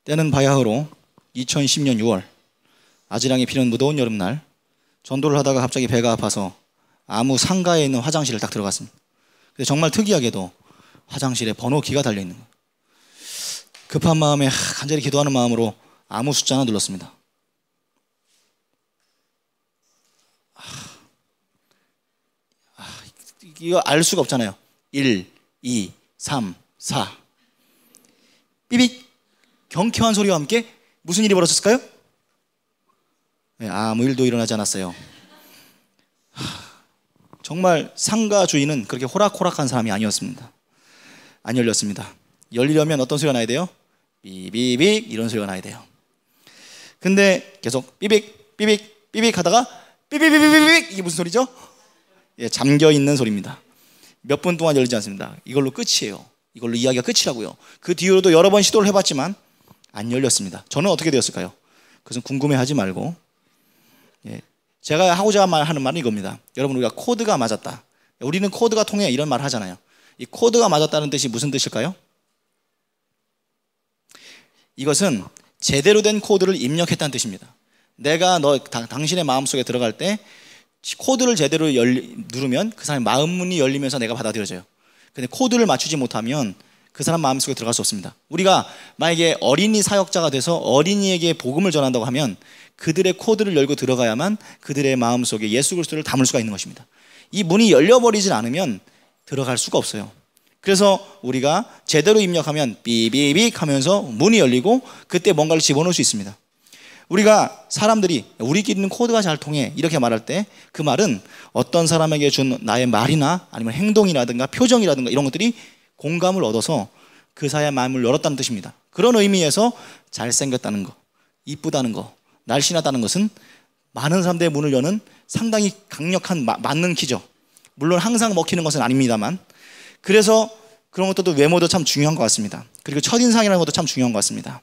때는 바야흐로 2010년 6월 아지랑이 피는 무더운 여름날 전도를 하다가 갑자기 배가 아파서 아무 상가에 있는 화장실을 딱 들어갔습니다. 근데 정말 특이하게도 화장실에 번호키가 달려있는 거예요. 급한 마음에 간절히 기도하는 마음으로 아무 숫자 하나 눌렀습니다. 이거 알 수가 없잖아요. 1, 2, 3, 4 삐빅. 경쾌한 소리와 함께 무슨 일이 벌어졌을까요? 네, 아무 일도 일어나지 않았어요. 정말 상가 주인은 그렇게 호락호락한 사람이 아니었습니다. 안 열렸습니다. 열리려면 어떤 소리가 나야 돼요? 삐빅 이런 소리가 나야 돼요. 근데 계속 삐빅 삐빅 삐빅 하다가 삐빅 이게 무슨 소리죠? 예, 잠겨있는 소리입니다. 몇 분 동안 열리지 않습니다. 이걸로 끝이에요. 이걸로 이야기가 끝이라고요. 그 뒤로도 여러 번 시도를 해봤지만 안 열렸습니다. 저는 어떻게 되었을까요? 그것은 궁금해하지 말고, 예, 제가 하고자 하는 말은 이겁니다. 여러분, 우리가 코드가 맞았다, 우리는 코드가 통해, 이런 말 하잖아요. 이 코드가 맞았다는 뜻이 무슨 뜻일까요? 이것은 제대로 된 코드를 입력했다는 뜻입니다. 내가 당신의 마음속에 들어갈 때 코드를 제대로 누르면 그 사람의 마음문이 열리면서 내가 받아들여져요. 근데 코드를 맞추지 못하면 그 사람 마음속에 들어갈 수 없습니다. 우리가 만약에 어린이 사역자가 돼서 어린이에게 복음을 전한다고 하면 그들의 코드를 열고 들어가야만 그들의 마음속에 예수 그리스도를 담을 수가 있는 것입니다. 이 문이 열려버리질 않으면 들어갈 수가 없어요. 그래서 우리가 제대로 입력하면 삐삐빅 하면서 문이 열리고 그때 뭔가를 집어넣을 수 있습니다. 우리가 사람들이 우리끼리는 코드가 잘 통해 이렇게 말할 때 그 말은 어떤 사람에게 준 나의 말이나 아니면 행동이라든가 표정이라든가 이런 것들이 공감을 얻어서 그 사이의 마음을 열었다는 뜻입니다. 그런 의미에서 잘생겼다는 거, 이쁘다는 거, 날씬하다는 것은 많은 사람들의 문을 여는 상당히 강력한 맞는 키죠. 물론 항상 먹히는 것은 아닙니다만, 그래서 그런 것도 외모도 참 중요한 것 같습니다. 그리고 첫인상이라는 것도 참 중요한 것 같습니다.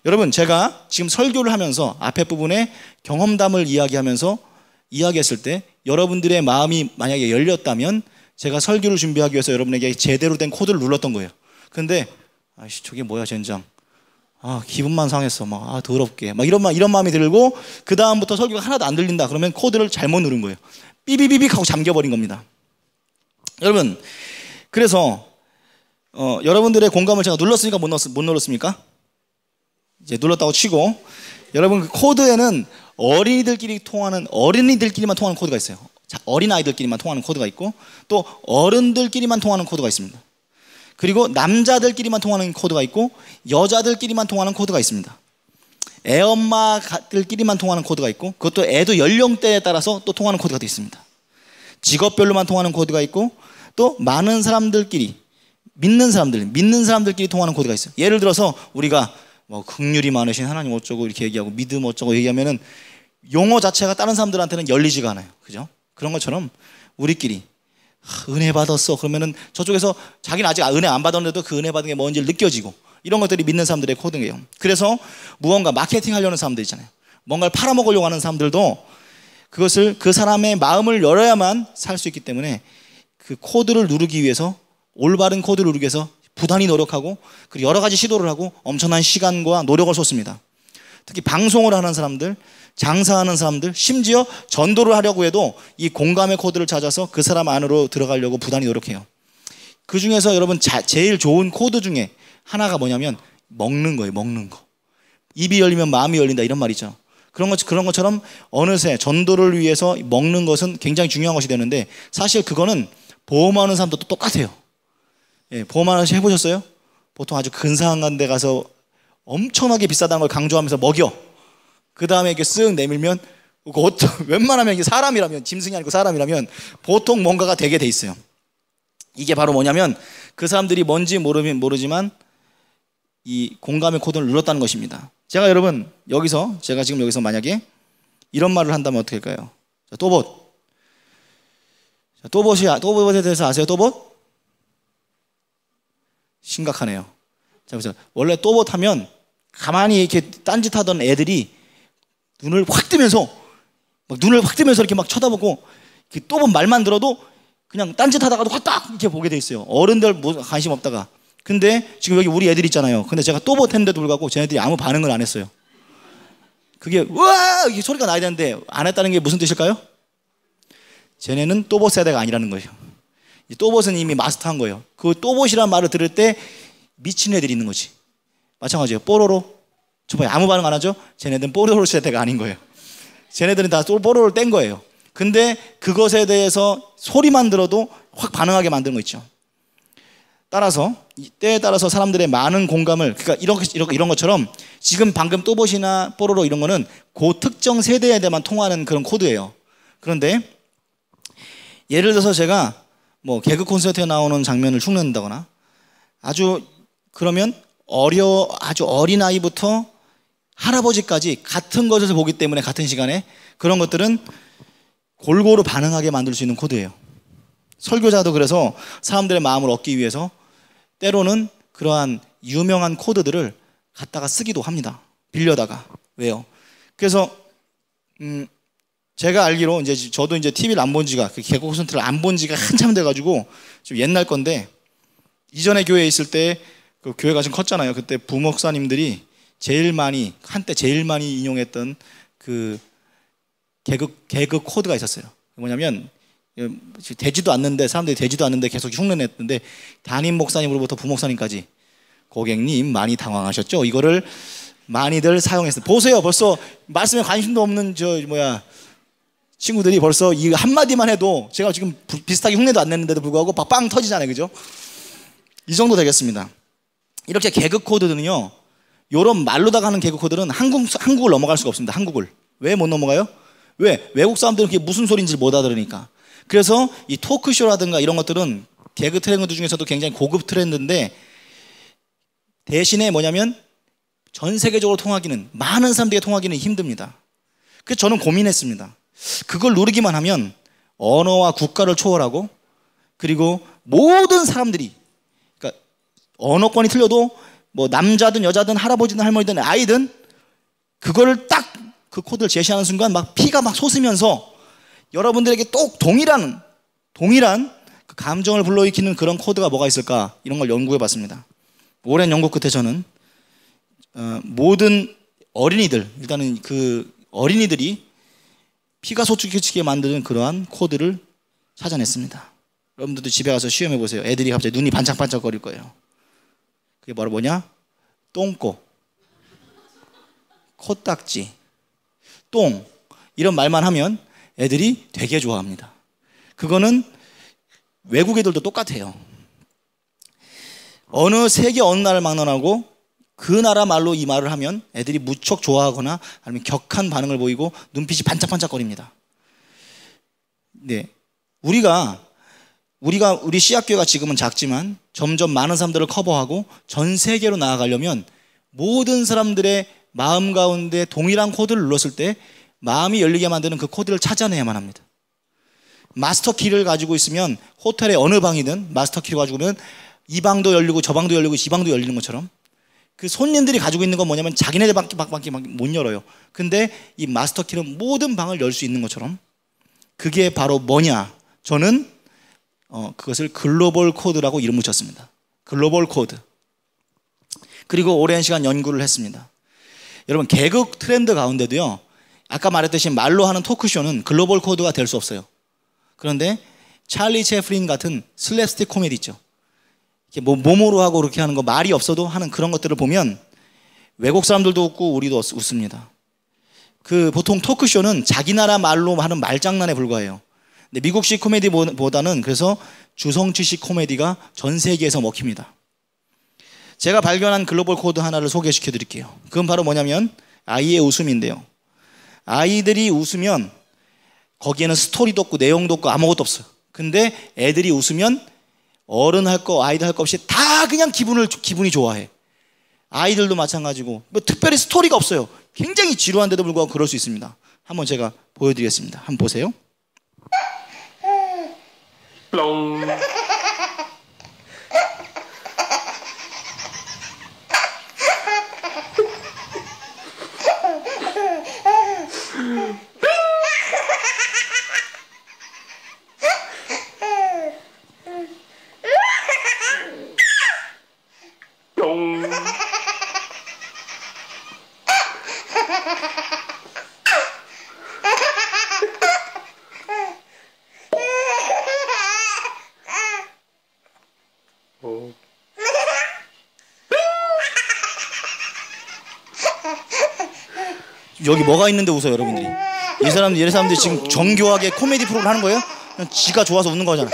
여러분, 제가 지금 설교를 하면서 앞에 부분에 경험담을 이야기했을 때 여러분들의 마음이 만약에 열렸다면 제가 설교를 준비하기 위해서 여러분에게 제대로 된 코드를 눌렀던 거예요. 근데 아이씨, 저게 뭐야 젠장, 기분만 상했어, 더럽게 이런 마음이 들고 그 다음부터 설교가 하나도 안 들린다 그러면 코드를 잘못 누른 거예요. 삐비비빅 하고 잠겨버린 겁니다. 여러분, 그래서 여러분들의 공감을 제가 눌렀으니까 못 눌렀습니까? 이제 눌렀다고 치고, 여러분, 그 코드에는 어린이들끼리만 통하는 코드가 있어요. 어린아이들끼리만 통하는 코드가 있고, 또 어른들끼리만 통하는 코드가 있습니다. 그리고 남자들끼리만 통하는 코드가 있고, 여자들끼리만 통하는 코드가 있습니다. 애엄마들끼리만 통하는 코드가 있고, 그것도 애도 연령대에 따라서 또 통하는 코드가 있습니다. 직업별로만 통하는 코드가 있고, 또 많은 사람들끼리, 믿는 사람들끼리 통하는 코드가 있어요. 예를 들어서 우리가 긍휼이 많으신 하나님 어쩌고 이렇게 얘기하고 믿음 어쩌고 얘기하면은 용어 자체가 다른 사람들한테는 열리지가 않아요. 그죠? 그런 것처럼 우리끼리 은혜 받았어 그러면은 저쪽에서 자기는 아직 은혜 안 받았는데도 그 은혜 받은 게 뭔지 느껴지고, 이런 것들이 믿는 사람들의 코드예요. 그래서 무언가 마케팅 하려는 사람들 있잖아요. 뭔가를 팔아먹으려고 하는 사람들도 그것을, 그 사람의 마음을 열어야만 살 수 있기 때문에 그 코드를 누르기 위해서, 올바른 코드를 누르기 위해서 부단히 노력하고, 그리고 여러 가지 시도를 하고 엄청난 시간과 노력을 쏟습니다. 특히 방송을 하는 사람들, 장사하는 사람들, 심지어 전도를 하려고 해도 이 공감의 코드를 찾아서 그 사람 안으로 들어가려고 부단히 노력해요. 그 중에서 여러분 제일 좋은 코드 중에 하나가 뭐냐면 먹는 거예요. 먹는 거. 입이 열리면 마음이 열린다, 이런 말 있죠. 그런 것처럼 어느새 전도를 위해서 먹는 것은 굉장히 중요한 것이 되는데, 사실 그거는 보험하는 사람도 똑같아요. 예, 보험하는 시 해보셨어요? 보통 아주 근사한 데 가서 엄청나게 비싸다는 걸 강조하면서 먹여. 그 다음에 이렇게 쓱 내밀면, 웬만하면 이게 사람이라면, 짐승이 아니고 사람이라면 보통 뭔가가 되게 돼 있어요. 이게 바로 뭐냐면 그 사람들이 뭔지 모르지만 이 공감의 코드를 눌렀다는 것입니다. 제가 지금 여기서 만약에 이런 말을 한다면 어떻게 할까요? 자, 또봇에 대해서 아세요? 또봇? 심각하네요. 자, 그래서 원래 또봇 하면 가만히 이렇게 딴짓하던 애들이 눈을 확 뜨면서 이렇게 막 쳐다보고, 또봇 말만 들어도 그냥 딴짓하다가도 확 딱 이렇게 보게 돼 있어요. 어른들 관심 없다가. 근데 지금 여기 우리 애들 있잖아요. 근데 제가 또 보탰는데도 불구하고 쟤네들이 아무 반응을 안 했어요. 그게 우와 이게 소리가 나야 되는데 안 했다는 게 무슨 뜻일까요? 쟤네는 또봇 세대가 아니라는 거예요. 이 또봇은 이미 마스터한 거예요. 그 또봇이란 말을 들을 때 미친 애들이 있는 거지. 마찬가지예요. 뽀로로. 저 봐요. 아무 반응 안 하죠? 쟤네들은 뽀로로 세대가 아닌 거예요. 쟤네들은 다 뽀로로를 뗀 거예요. 근데 그것에 대해서 소리만 들어도 확 반응하게 만드는 거 있죠. 따라서 때에 따라서 사람들의 많은 공감을 그러니까 이런 것처럼 지금 방금 또봇이나 뽀로로 이런 거는 그 특정 세대에 대해만 통하는 그런 코드예요. 그런데 예를 들어서 제가 뭐 개그 콘서트에 나오는 장면을 흉내낸다거나 아주 그러면 아주 어린 아이부터 할아버지까지 같은 것을 보기 때문에 같은 시간에 그런 것들은 골고루 반응하게 만들 수 있는 코드예요. 설교자도 그래서 사람들의 마음을 얻기 위해서 때로는 그러한 유명한 코드들을 갖다가 쓰기도 합니다. 빌려다가. 왜요? 그래서 제가 알기로 이제 저도 이제 TV를 안 본 지가 개그 콘서트를 안 본 지가 한참 돼가지고 좀 옛날 건데 이전에 교회에 있을 때 그 교회가 좀 컸잖아요. 그때 부목사님들이 한때 제일 많이 인용했던 그 개그 코드가 있었어요. 뭐냐면 되지도 않는데 사람들이 되지도 않는데 계속 흉내냈는데 담임 목사님으로부터 부목사님까지 고객님 많이 당황하셨죠? 이거를 많이들 사용했어요. 보세요. 벌써 말씀에 관심도 없는 친구들이 벌써 이 한마디만 해도 제가 지금 비슷하게 흉내도 안 냈는데도 불구하고 빵 터지잖아요. 그죠? 이 정도 되겠습니다. 이렇게 개그 코드는요, 요런 말로다가 하는 개그 코드는 한국을 넘어갈 수가 없습니다. 한국을. 왜 못 넘어가요? 왜? 외국 사람들은 그게 무슨 소리인지 못 알아들으니까. 그래서 이 토크쇼라든가 이런 것들은 개그 트렌드 중에서도 굉장히 고급 트렌드인데 대신에 뭐냐면 전 세계적으로 통하기는, 많은 사람들에게 통하기는 힘듭니다. 그래서 저는 고민했습니다. 그걸 누리기만 하면 언어와 국가를 초월하고 그리고 모든 사람들이, 그러니까 언어권이 틀려도 뭐 남자든 여자든 할아버지든 할머니든 아이든 그거를 딱 그 코드를 제시하는 순간 막 피가 막 솟으면서 여러분들에게 또 동일한 그 감정을 불러일으키는 그런 코드가 뭐가 있을까, 이런 걸 연구해 봤습니다. 오랜 연구 끝에 저는 모든 어린이들, 일단은 그 어린이들이 피가 솟구치게 만드는 그러한 코드를 찾아냈습니다. 여러분들도 집에 가서 시험해 보세요. 애들이 갑자기 눈이 반짝반짝 거릴 거예요. 그게 바로 뭐냐? 똥꼬, 코딱지, 똥, 이런 말만 하면 애들이 되게 좋아합니다. 그거는 외국 애들도 똑같아요. 세계 어느 나라를 막론하고 그 나라 말로 이 말을 하면 애들이 무척 좋아하거나 아니면 격한 반응을 보이고 눈빛이 반짝반짝거립니다. 네, 우리 씨앗교회가 지금은 작지만 점점 많은 사람들을 커버하고 전 세계로 나아가려면 모든 사람들의 마음 가운데 동일한 코드를 눌렀을 때 마음이 열리게 만드는 그 코드를 찾아내야만 합니다. 마스터 키를 가지고 있으면 호텔의 어느 방이든 마스터 키를 가지고 오면 이 방도 열리고 저 방도 열리고 이 방도 열리는 것처럼 그 손님들이 가지고 있는 건 뭐냐면 자기네들 밖에 못 열어요. 근데 이 마스터 키는 모든 방을 열 수 있는 것처럼, 그게 바로 뭐냐? 저는 그것을 글로벌 코드라고 이름 붙였습니다. 글로벌 코드. 그리고 오랜 시간 연구를 했습니다. 여러분, 개그 트렌드 가운데도요, 아까 말했듯이 말로 하는 토크쇼는 글로벌 코드가 될 수 없어요. 그런데 찰리 채플린 같은 슬랩스틱 코미디 있죠. 이렇게 몸으로 하고 그렇게 하는 거, 말이 없어도 하는 그런 것들을 보면 외국 사람들도 웃고 우리도 웃습니다. 보통 토크쇼는 자기 나라 말로 하는 말장난에 불과해요. 근데 미국식 코미디보다는 그래서 주성치식 코미디가 전 세계에서 먹힙니다. 제가 발견한 글로벌 코드 하나를 소개시켜 드릴게요. 그건 바로 뭐냐면 아이의 웃음인데요. 아이들이 웃으면 거기에는 스토리도 없고 내용도 없고 아무것도 없어요. 근데 애들이 웃으면 어른 할 거, 아이들 할 거 없이 다 그냥 기분이 좋아해. 아이들도 마찬가지고 뭐 특별히 스토리가 없어요. 굉장히 지루한데도 불구하고 그럴 수 있습니다. 한번 제가 보여드리겠습니다. 한번 보세요. 뿅. 여기 뭐가 있는데 웃어요 여러분들이? 이 사람들이 지금 정교하게 코미디 프로그램 하는 거예요? 그냥 지가 좋아서 웃는 거잖아.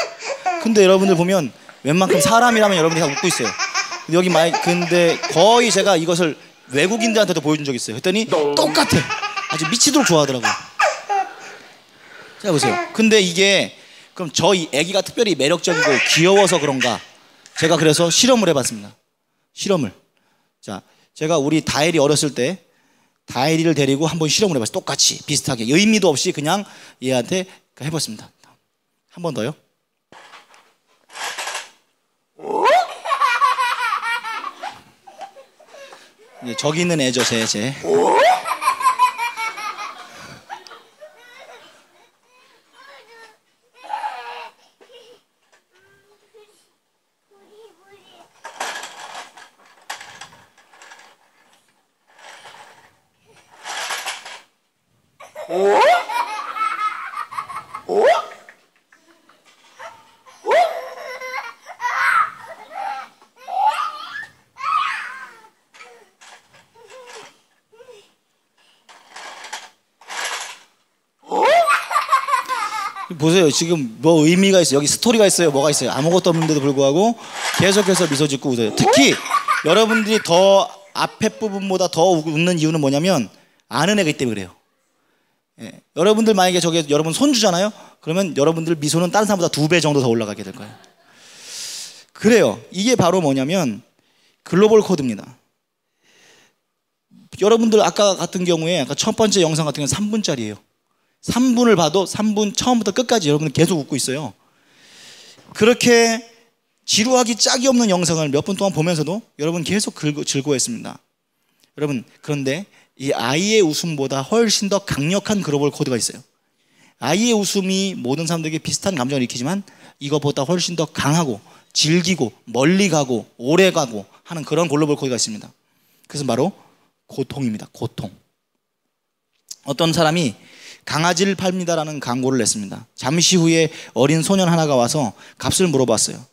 근데 여러분들 보면 웬만큼 사람이라면 여러분들이 다 웃고 있어요. 여기 근데 거의 제가 이것을 외국인들한테도 보여준 적이 있어요. 그랬더니 똑같아. 아주 미치도록 좋아하더라고요. 자 보세요. 근데 이게 그럼 저희 애기가 특별히 매력적이고 귀여워서 그런가? 제가 그래서 실험을 해봤습니다. 실험을. 자, 제가 우리 다혜리 어렸을 때 다혜리를 데리고 한번 실험을 해봤어요. 똑같이 비슷하게 의미도 없이 그냥 얘한테 해봤습니다. 한 번 더요. 저기 있는 애죠, 제. 보세요. 지금 뭐 의미가 있어요. 여기 스토리가 있어요. 뭐가 있어요. 아무것도 없는데도 불구하고 계속해서 미소 짓고 웃어요. 특히 여러분들이 더 앞에 부분보다 더 웃는 이유는 뭐냐면 아는 애가 있기 때문에 그래요. 예. 여러분들 만약에 저게 여러분 손주잖아요. 그러면 여러분들 미소는 다른 사람보다 2배 정도 더 올라가게 될 거예요. 그래요. 이게 바로 뭐냐면 글로벌 코드입니다. 여러분들 아까 같은 경우에 아까 첫 번째 영상 같은 경우는 3분짜리예요. 3분을 봐도 3분 처음부터 끝까지 여러분들 계속 웃고 있어요. 그렇게 지루하기 짝이 없는 영상을 몇 분 동안 보면서도 여러분 계속 즐거워했습니다. 여러분 그런데 이 아이의 웃음보다 훨씬 더 강력한 글로벌 코드가 있어요. 아이의 웃음이 모든 사람들에게 비슷한 감정을 일으키지만 이것보다 훨씬 더 강하고 즐기고 멀리 가고 오래 가고 하는 그런 글로벌 코드가 있습니다. 그것은 바로 고통입니다. 고통. 어떤 사람이 강아지를 팝니다라는 광고를 냈습니다. 잠시 후에 어린 소년 하나가 와서 값을 물어봤어요.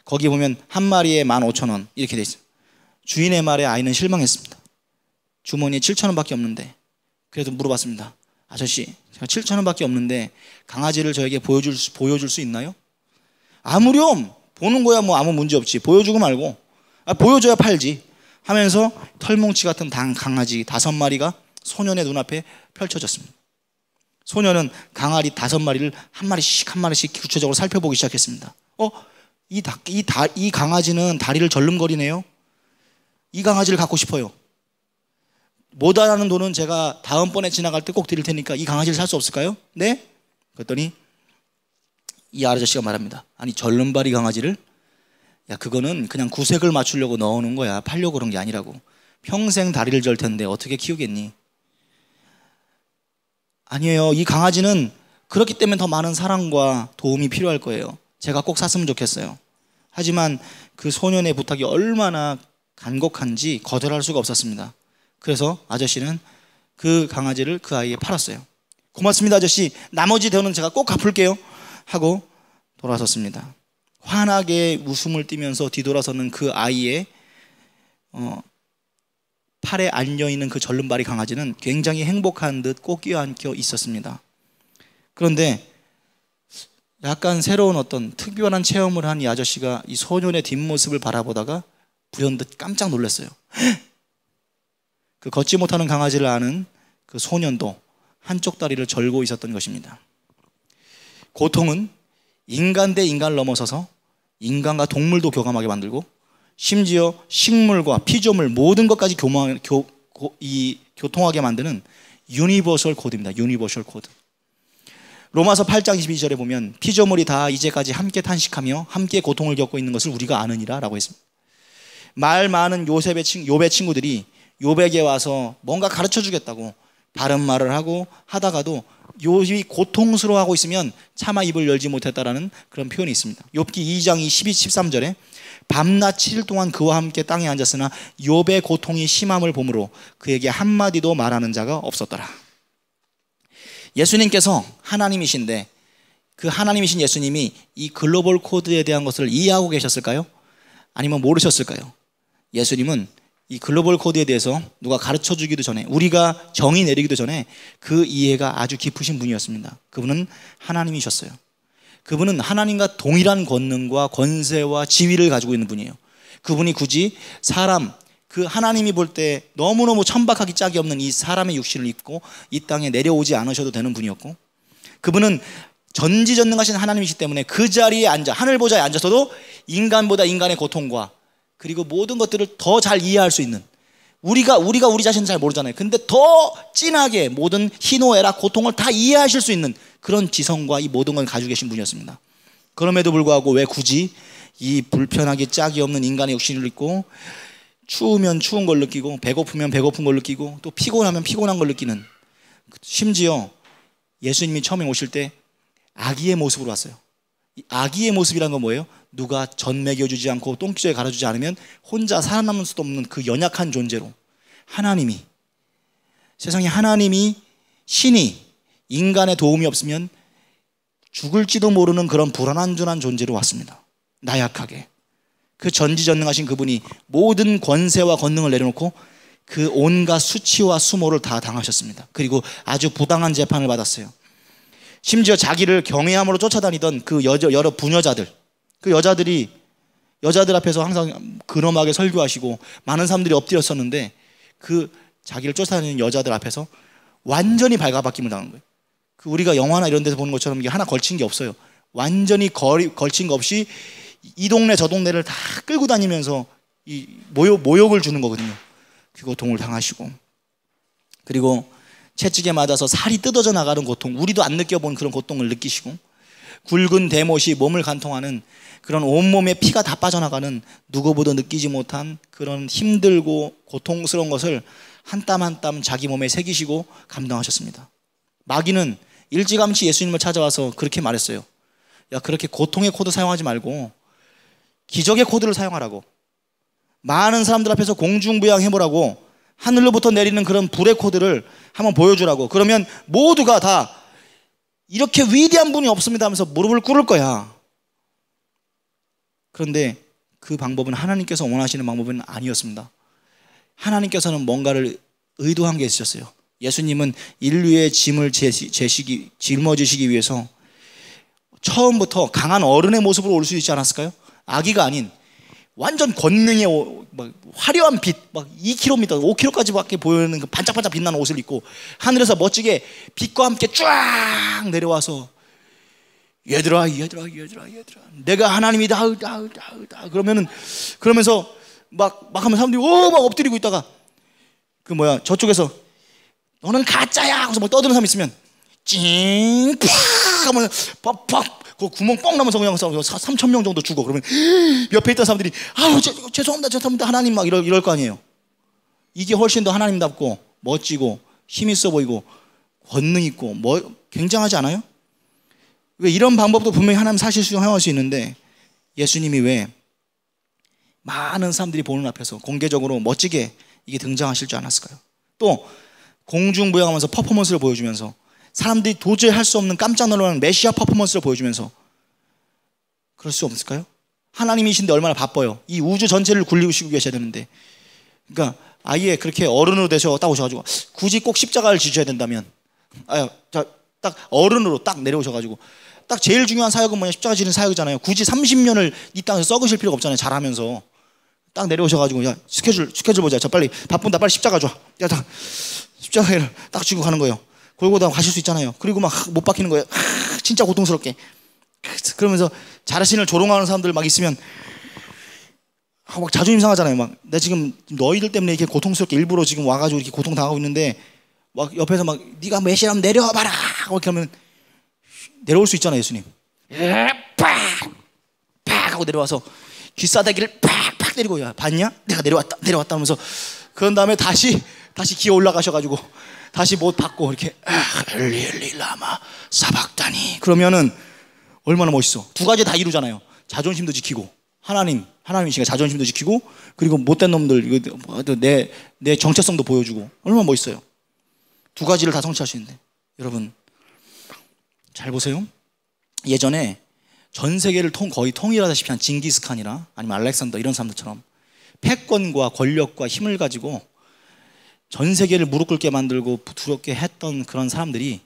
거기 보면 한 마리에 15,000원 이렇게 돼 있어요. 주인의 말에 아이는 실망했습니다. 주머니에 7,000원밖에 없는데. 그래서 물어봤습니다. 아저씨, 제가 7,000원밖에 없는데 강아지를 저에게 보여줄 수 있나요? 아무렴 보는 거야 뭐 아무 문제 없지. 보여주고 말고 보여줘야 팔지 하면서 털뭉치 같은 강아지 5마리가 소년의 눈앞에 펼쳐졌습니다. 소년은 강아지 5마리를 한 마리씩 구체적으로 살펴보기 시작했습니다. 이 강아지는 다리를 절름거리네요. 이 강아지를 갖고 싶어요. 모자라는 돈은 제가 다음번에 지나갈 때 꼭 드릴 테니까 이 강아지를 살 수 없을까요? 네? 그랬더니 이 아저씨가 말합니다. 아니 절름발이 강아지를? 야 그거는 그냥 구색을 맞추려고 넣어놓은 거야. 팔려고 그런 게 아니라고. 평생 다리를 절 텐데 어떻게 키우겠니? 아니에요. 이 강아지는 그렇기 때문에 더 많은 사랑과 도움이 필요할 거예요. 제가 꼭 샀으면 좋겠어요. 하지만 그 소년의 부탁이 얼마나 간곡한지 거절할 수가 없었습니다. 그래서 아저씨는 그 강아지를 그 아이에 팔았어요. 고맙습니다 아저씨. 나머지 돈은 제가 꼭 갚을게요 하고 돌아섰습니다. 환하게 웃음을 띠면서 뒤돌아서는 그 아이의 팔에 앉아있는 그 절름발이 강아지는 굉장히 행복한 듯 꼭 껴안겨 있었습니다. 그런데 약간 새로운 어떤 특별한 체험을 한 이 아저씨가 이 소년의 뒷모습을 바라보다가 불현듯 깜짝 놀랐어요. 그 걷지 못하는 강아지를 아는 그 소년도 한쪽 다리를 절고 있었던 것입니다. 고통은 인간 대 인간을 넘어서서 인간과 동물도 교감하게 만들고 심지어 식물과 피조물 모든 것까지 교통하게 만드는 유니버설 코드입니다. 유니버설 코드. 로마서 8장 22절에 보면 피조물이 다 이제까지 함께 탄식하며 함께 고통을 겪고 있는 것을 우리가 아느니라 라고 했습니다. 말 많은 욥의 친구들이 욥에게 와서 뭔가 가르쳐 주겠다고 바른 말을 하고 하다가도 욥이 고통스러워하고 있으면 차마 입을 열지 못했다라는 그런 표현이 있습니다. 욥기 2장 13절에 밤낮 7일 동안 그와 함께 땅에 앉았으나 욥의 고통이 심함을 보므로 그에게 한마디도 말하는 자가 없었더라. 예수님께서 하나님이신데 그 하나님이신 예수님이 이 글로벌 코드에 대한 것을 이해하고 계셨을까요? 아니면 모르셨을까요? 예수님은 이 글로벌 코드에 대해서 누가 가르쳐 주기도 전에, 우리가 정의 내리기도 전에 그 이해가 아주 깊으신 분이었습니다. 그분은 하나님이셨어요. 그분은 하나님과 동일한 권능과 권세와 지위를 가지고 있는 분이에요. 그분이 굳이 사람, 그 하나님이 볼 때 너무너무 천박하기 짝이 없는 이 사람의 육신을 입고 이 땅에 내려오지 않으셔도 되는 분이었고, 그분은 전지전능하신 하나님이시기 때문에 그 자리에 앉아, 하늘 보좌에 앉아서도 인간보다 인간의 고통과 그리고 모든 것들을 더 잘 이해할 수 있는, 우리가 우리 자신은 잘 모르잖아요. 근데 더 진하게 모든 희노애락 고통을 다 이해하실 수 있는 그런 지성과 이 모든 걸 가지고 계신 분이었습니다. 그럼에도 불구하고 왜 굳이 이 불편하기 짝이 없는 인간의 육신을 입고 추우면 추운 걸 느끼고 배고프면 배고픈 걸 느끼고 또 피곤하면 피곤한 걸 느끼는, 심지어 예수님이 처음에 오실 때 아기의 모습으로 왔어요. 이 아기의 모습이란 건 뭐예요? 누가 전 먹여주지 않고 똥기저에 갈아주지 않으면 혼자 살아남을 수도 없는 그 연약한 존재로, 하나님이, 세상에 하나님이, 신이 인간의 도움이 없으면 죽을지도 모르는 그런 불안한존한 존재로 왔습니다. 나약하게. 그 전지전능하신 그분이 모든 권세와 권능을 내려놓고 그 온갖 수치와 수모를 다 당하셨습니다. 그리고 아주 부당한 재판을 받았어요. 심지어 자기를 경외함으로 쫓아다니던 그 여러 부녀자들, 그 여자들 앞에서 항상 근엄하게 설교하시고 많은 사람들이 엎드렸었는데, 그 자기를 쫓아다니는 여자들 앞에서 완전히 발가벗김을 당한 거예요. 그 우리가 영화나 이런 데서 보는 것처럼 이게 하나 걸친 게 없어요. 완전히 걸친 거 없이 이 동네 저 동네를 다 끌고 다니면서 이 모욕을 주는 거거든요. 그 고통을 당하시고, 그리고 채찍에 맞아서 살이 뜯어져 나가는 고통, 우리도 안 느껴본 그런 고통을 느끼시고, 굵은 대못이 몸을 관통하는 그런 온몸에 피가 다 빠져나가는, 누구보다 느끼지 못한 그런 힘들고 고통스러운 것을 한 땀 한 땀 자기 몸에 새기시고 감당하셨습니다. 마귀는 일찌감치 예수님을 찾아와서 그렇게 말했어요. 야, 그렇게 고통의 코드 사용하지 말고 기적의 코드를 사용하라고, 많은 사람들 앞에서 공중부양해보라고, 하늘로부터 내리는 그런 불의 코드를 한번 보여주라고. 그러면 모두가 다 이렇게 위대한 분이 없습니다 하면서 무릎을 꿇을 거야. 그런데 그 방법은 하나님께서 원하시는 방법은 아니었습니다. 하나님께서는 뭔가를 의도한 게 있으셨어요. 예수님은 인류의 짐을 짊어지시기 위해서 처음부터 강한 어른의 모습으로 올 수 있지 않았을까요? 아기가 아닌 완전 권능의 막 화려한 빛, 막 2km, 5km까지밖에 보이는 그 반짝반짝 빛나는 옷을 입고 하늘에서 멋지게 빛과 함께 쫙 내려와서 얘들아 내가 하나님이다 그러면서 막 하면 사람들이 막 엎드리고 있다가 저쪽에서 너는 가짜야 하고서 막 떠드는 사람 있으면 찡팍 하면 팍 그 구멍 뻥 나면서 그냥 3,000명 정도 죽어. 그러면 옆에 있던 사람들이 아유 죄송합니다 하나님 막 이럴 거 아니에요. 이게 훨씬 더 하나님답고 멋지고 힘 있어 보이고 권능 있고 굉장하지 않아요? 왜 이런 방법도 분명히 하나님 사실 수용할 수 있는데 예수님이 왜 많은 사람들이 보는 앞에서 공개적으로 멋지게 이게 등장하실 줄 않았을까요? 또 공중부양하면서 퍼포먼스를 보여주면서 사람들이 도저히 할 수 없는 깜짝 놀라는 메시아 퍼포먼스를 보여주면서 그럴 수 없을까요? 하나님이신데 얼마나 바빠요. 이 우주 전체를 굴리시고 계셔야 되는데, 그러니까 아예 그렇게 어른으로 되셔 딱 오셔가지고 굳이 꼭 십자가를 지셔야 된다면 딱 어른으로 딱 내려오셔가지고 딱 제일 중요한 사역은 뭐냐, 십자가 지는 사역이잖아요. 굳이 30년을 이 땅에서 썩으실 필요가 없잖아요. 잘하면서 딱 내려오셔가지고 야 스케줄 보자. 저 빨리 바쁜다. 빨리 십자가 줘. 야 딱 십자가를 딱 쥐고 가는 거예요. 골고다 가실 수 있잖아요. 그리고 막 못 박히는 거예요. 진짜 고통스럽게. 그러면서 자신을 조롱하는 사람들 막 있으면 막 자존심 상하잖아요. 막 나 지금 너희들 때문에 이렇게 고통스럽게 일부러 지금 와가지고 이렇게 고통 당하고 있는데 막 옆에서 막 네가 메시아면 내려와 봐라 이렇게 하면 내려올 수 있잖아요. 예수님 팍 하고 내려와서 귀싸대기를 팍 때리고 야 봤냐? 내가 내려왔다 하면서 그런 다음에 다시 기어 올라가셔가지고 다시 못 받고 이렇게 엘리 라마 사박다니 그러면은 얼마나 멋있어. 두 가지 다 이루잖아요. 자존심도 지키고 하나님이시니까 자존심도 지키고 그리고 못된 놈들 내 정체성도 보여주고 얼마나 멋있어요. 두 가지를 다 성취할 수 있는데 여러분 잘 보세요. 예전에 전 세계를 거의 통일하다시피 한 징기스칸이나 아니면 알렉산더 이런 사람들처럼 패권과 권력과 힘을 가지고 전 세계를 무릎 꿇게 만들고 두렵게 했던 그런 사람들이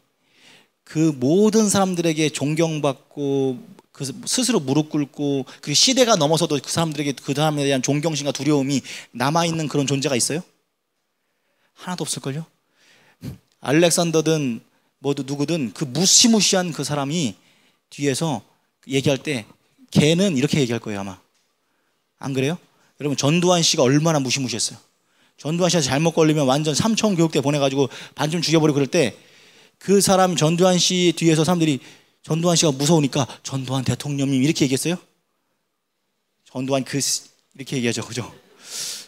그 모든 사람들에게 존경받고 그 스스로 무릎 꿇고 그 시대가 넘어서도 그 사람들에게 그 사람에 대한 존경심과 두려움이 남아있는 그런 존재가 있어요? 하나도 없을걸요? 알렉산더든 뭐든 누구든 그 무시무시한 그 사람이 뒤에서 얘기할 때 걔는 이렇게 얘기할 거예요 아마. 안 그래요? 여러분 전두환 씨가 얼마나 무시무시했어요. 전두환 씨가 잘못 걸리면 완전 삼천 교육대 보내가지고 반쯤 죽여버리고 그럴 때 그 사람 전두환 씨 뒤에서 사람들이 전두환 씨가 무서우니까 전두환 대통령님 이렇게 얘기했어요? 전두환 이렇게 얘기하죠, 그죠?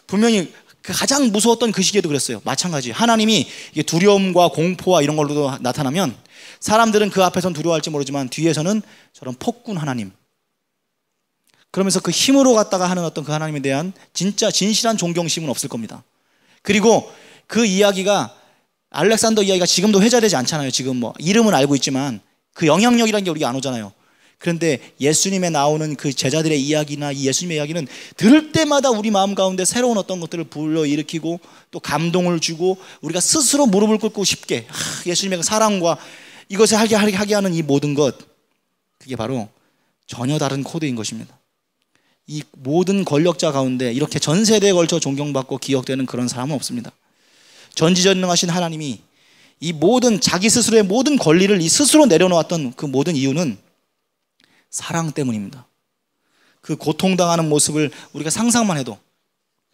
분명히 그 가장 무서웠던 그 시기에도 그랬어요. 마찬가지. 하나님이 이게 두려움과 공포와 이런 걸로도 나타나면 사람들은 그 앞에선 두려워할지 모르지만 뒤에서는 저런 폭군 하나님. 그러면서 그 힘으로 갖다가 하는 어떤 그 하나님에 대한 진짜 진실한 존경심은 없을 겁니다. 그리고 그 이야기가 알렉산더 이야기가 지금도 회자되지 않잖아요. 지금 뭐 이름은 알고 있지만 그 영향력이라는 게 우리가 안 오잖아요. 그런데 예수님에 나오는 그 제자들의 이야기나 이 예수님의 이야기는 들을 때마다 우리 마음 가운데 새로운 어떤 것들을 불러일으키고 또 감동을 주고 우리가 스스로 무릎을 꿇고 쉽게 예수님의 그 사랑과 이것을 하게 하는 이 모든 것, 그게 바로 전혀 다른 코드인 것입니다. 이 모든 권력자 가운데 이렇게 전 세대에 걸쳐 존경받고 기억되는 그런 사람은 없습니다. 전지전능하신 하나님이 이 모든 자기 스스로의 모든 권리를 이 스스로 내려놓았던 그 모든 이유는 사랑 때문입니다. 그 고통당하는 모습을 우리가 상상만 해도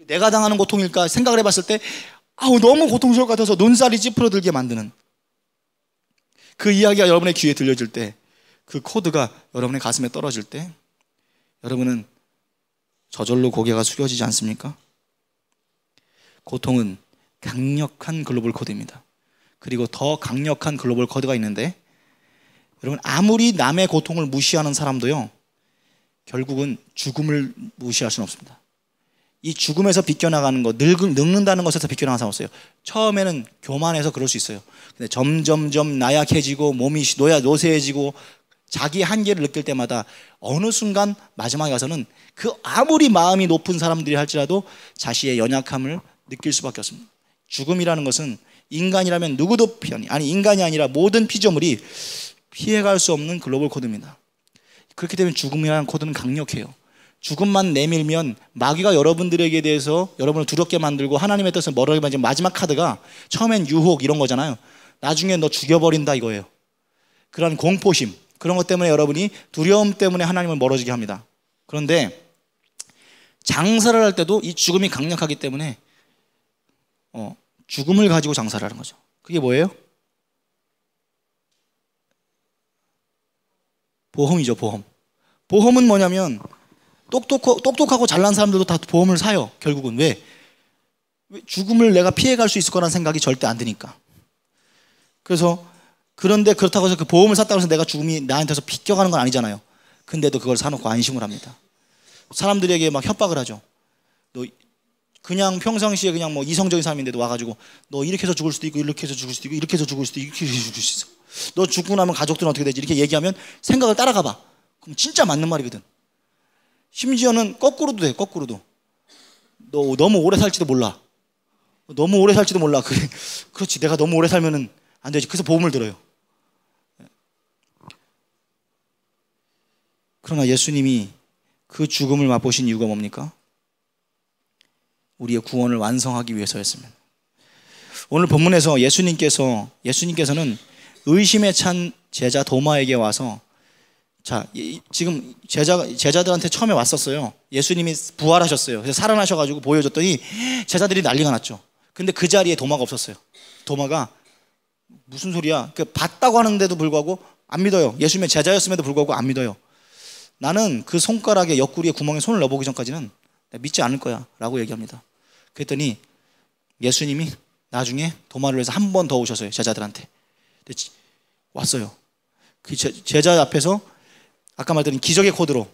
내가 당하는 고통일까 생각을 해봤을 때 너무 고통스러울 것 같아서 눈살이 찌푸려들게 만드는 그 이야기가 여러분의 귀에 들려질 때, 그 코드가 여러분의 가슴에 떨어질 때 여러분은 저절로 고개가 숙여지지 않습니까? 고통은 강력한 글로벌 코드입니다. 그리고 더 강력한 글로벌 코드가 있는데, 여러분 아무리 남의 고통을 무시하는 사람도요 결국은 죽음을 무시할 수는 없습니다. 이 죽음에서 비껴나가는 것, 늙는다는 것에서 비껴나가는 사람 없어요. 처음에는 교만해서 그럴 수 있어요. 근데 점점점 나약해지고 몸이 노쇠해지고 자기 한계를 느낄 때마다 어느 순간 마지막에 가서는 그 아무리 마음이 높은 사람들이 할지라도 자신의 연약함을 느낄 수밖에 없습니다. 죽음이라는 것은 인간이라면 누구도 인간이 아니라 모든 피조물이 피해갈 수 없는 글로벌 코드입니다. 그렇기 때문에 죽음이라는 코드는 강력해요. 죽음만 내밀면 마귀가 여러분들에게 대해서 여러분을 두렵게 만들고 하나님의 뜻을 멀어지게 만드는 마지막 카드가 처음엔 유혹 이런 거잖아요. 나중에 너 죽여버린다 이거예요. 그런 공포심, 그런 것 때문에 여러분이 두려움 때문에 하나님을 멀어지게 합니다. 그런데 장사를 할 때도 이 죽음이 강력하기 때문에 죽음을 가지고 장사를 하는 거죠. 그게 뭐예요? 보험이죠, 보험. 보험은 뭐냐면 똑똑하고 잘난 사람들도 다 보험을 사요. 결국은 왜 죽음을 내가 피해갈 수 있을 거라는 생각이 절대 안 드니까. 그런데 그렇다고 해서 그 보험을 샀다고 해서 내가 죽음이 나한테서 비껴가는 건 아니잖아요. 근데도 그걸 사놓고 안심을 합니다. 사람들에게 막 협박을 하죠. 너 그냥 평상시에 그냥 뭐 이성적인 사람인데도 와가지고 너 이렇게 해서 죽을 수도 있고 이렇게 해서 죽을 수도 있고 이렇게 해서 죽을 수도 있고 이렇게 해서 죽을 수 있어. 너 죽고 나면 가족들은 어떻게 되지? 이렇게 얘기하면 생각을 따라가 봐. 그럼 진짜 맞는 말이거든. 심지어는 거꾸로도 돼. 거꾸로도. 너 너무 오래 살지도 몰라. 너무 오래 살지도 몰라. 그렇지. 내가 너무 오래 살면은 안 되지. 그래서 보험을 들어요. 그러나 예수님이 그 죽음을 맛보신 이유가 뭡니까? 우리의 구원을 완성하기 위해서였습니다. 오늘 본문에서 예수님께서는 의심에 찬 제자 도마에게 와서, 자, 지금 제자들한테 처음에 왔었어요. 예수님이 부활하셨어요. 그래서 살아나셔가지고 보여줬더니 제자들이 난리가 났죠. 근데 그 자리에 도마가 없었어요. 도마가 무슨 소리야? 봤다고 하는데도 불구하고 안 믿어요. 예수님의 제자였음에도 불구하고 안 믿어요. 나는 그 손가락에 옆구리에 구멍에 손을 넣어보기 전까지는 믿지 않을 거야 라고 얘기합니다. 그랬더니 예수님이 나중에 도마를 위해서 한 번 더 오셨어요. 제자들한테. 왔어요. 그 제자 앞에서 아까 말했던 기적의 코드로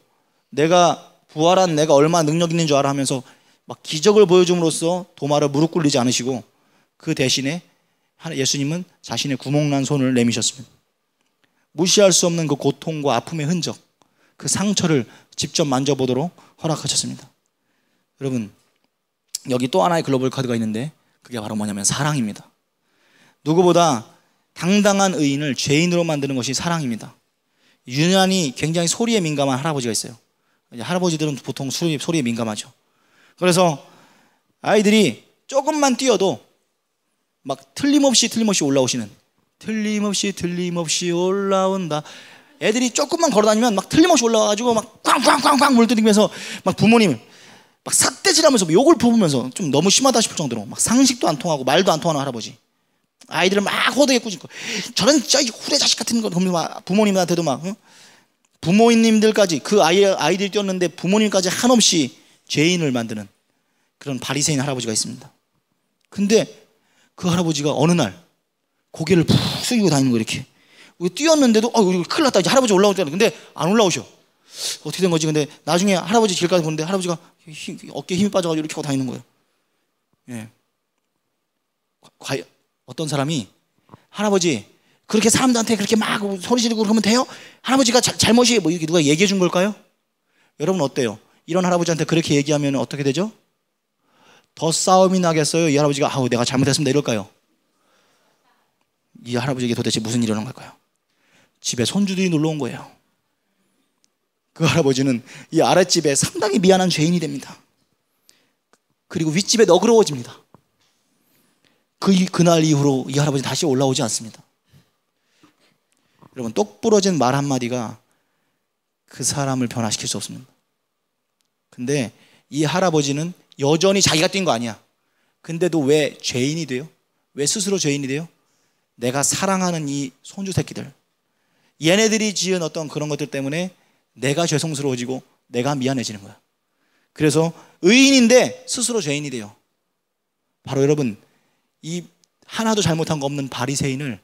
내가 부활한 내가 얼마나 능력 있는 줄 알아 하면서 막 기적을 보여줌으로써 도마를 무릎 꿇리지 않으시고, 그 대신에 예수님은 자신의 구멍난 손을 내미셨습니다. 무시할 수 없는 그 고통과 아픔의 흔적, 그 상처를 직접 만져보도록 허락하셨습니다. 여러분, 여기 또 하나의 글로벌 카드가 있는데 그게 바로 뭐냐면 사랑입니다. 누구보다 당당한 의인을 죄인으로 만드는 것이 사랑입니다. 유난히 굉장히 소리에 민감한 할아버지가 있어요. 할아버지들은 보통 소리에 민감하죠. 그래서 아이들이 조금만 뛰어도 막 틀림없이 올라오시는, 틀림없이 올라온다. 애들이 조금만 걸어다니면 막 틀림없이 올라와가지고 막 꽝꽝꽝꽝 물들이면서 막 부모님 막 삿대질하면서 욕을 퍼부면서 좀 너무 심하다 싶을 정도로 막 상식도 안 통하고 말도 안 통하는 할아버지. 아이들을 막 호되게 꾸짖고 저런 후레 자식 같은 거 부모님한테도 막 부모님들까지 그 아이들이 뛰었는데 부모님까지 한없이 죄인을 만드는 그런 바리새인 할아버지가 있습니다. 근데 그 할아버지가 어느 날 고개를 푹 숙이고 다니는 거 이렇게 뛰었는데도 큰일 났다 이제 할아버지 올라올 때는 근데 안 올라오셔. 어떻게 된 거지? 근데 나중에 할아버지 길가에 보는데 할아버지가 어깨에 힘이 빠져가지고 이렇게 하고 다니는 거예요. 예. 과연 어떤 사람이 할아버지 그렇게 사람들한테 그렇게 막 소리 지르고 그러면 돼요? 할아버지가 잘못이 뭐 이렇게 누가 얘기해 준 걸까요? 여러분 어때요? 이런 할아버지한테 그렇게 얘기하면 어떻게 되죠? 더 싸움이 나겠어요? 이 할아버지가 내가 잘못했습니다 이럴까요? 이 할아버지에게 도대체 무슨 일이 일어난 걸까요? 집에 손주들이 놀러 온 거예요. 그 할아버지는 이 아랫집에 상당히 미안한 죄인이 됩니다. 그리고 윗집에 너그러워집니다. 그날 이후로 이 할아버지 다시 올라오지 않습니다. 여러분 똑부러진 말 한마디가 그 사람을 변화시킬 수 없습니다. 근데 이 할아버지는 여전히 자기가 뛴 거 아니야. 근데도 왜 죄인이 돼요? 왜 스스로 죄인이 돼요? 내가 사랑하는 이 손주 새끼들, 얘네들이 지은 어떤 그런 것들 때문에 내가 죄송스러워지고 내가 미안해지는 거야. 그래서 의인인데 스스로 죄인이 돼요. 바로 여러분 이 하나도 잘못한 거 없는 바리새인을